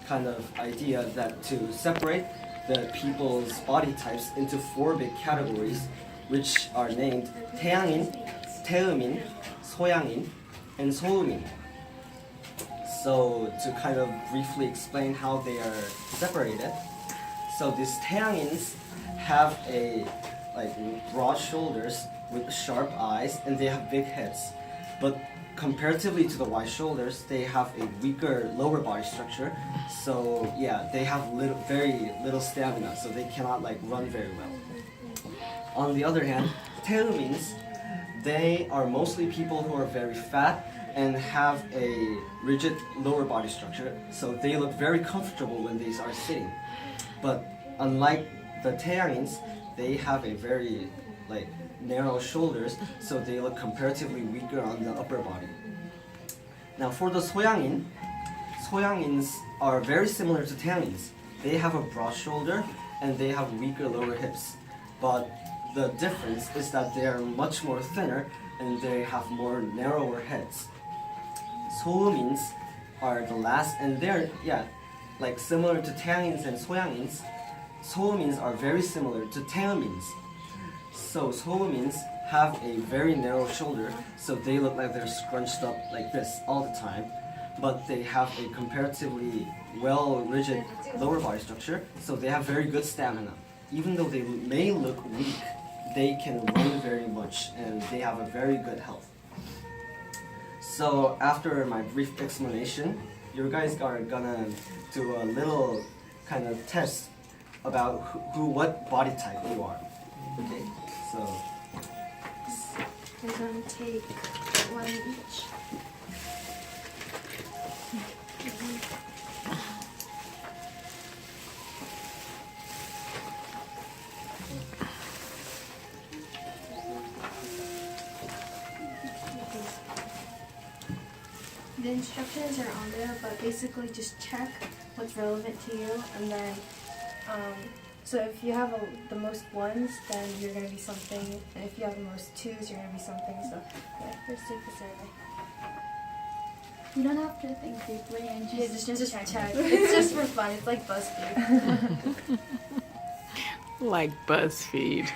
kind of idea that to separate the people's body types into four big categories, which are named 태양인, 태음인, 소양인, and 소음인. So to kind of briefly explain how they are separated, so these 태양ins have a broad shoulders with sharp eyes, and they have big heads. But comparatively to the wide shoulders, they have a weaker lower body structure. So yeah, they have very little stamina, so they cannot run very well. On the other hand, 태음ins, they are mostly people who are very fat and have a rigid lower body structure, so they look very comfortable when they are sitting. But unlike the 태양ins, they have a very narrow shoulders, so they look comparatively weaker on the upper body. Now for the 소양인, 소양ins are very similar to 태양ins. They have a broad shoulder and they have weaker lower hips. But the difference is that they are much more thinner and they have more narrower heads. 소음ins are the last, and they're similar to 태양ins and 소양ins. 소음ins are very similar to 태음ins. So 소음ins have a very narrow shoulder, so they look like they're scrunched up like this all the time. But they have a comparatively rigid lower body structure, so they have very good stamina. Even though they may look weak, they can run very much and they have a very good health. So after my brief explanation, you guys are gonna do a little kind of test about what body type you are. Okay, so we're gonna take one each. The instructions are on there, but basically just check what's relevant to you, and then so if you have the most ones, then you're going to be something, and if you have the most twos, you're going to be something. So yeah, let's take the survey. You don't have to think deeply and just check. It's just for fun. It's like BuzzFeed. Like BuzzFeed.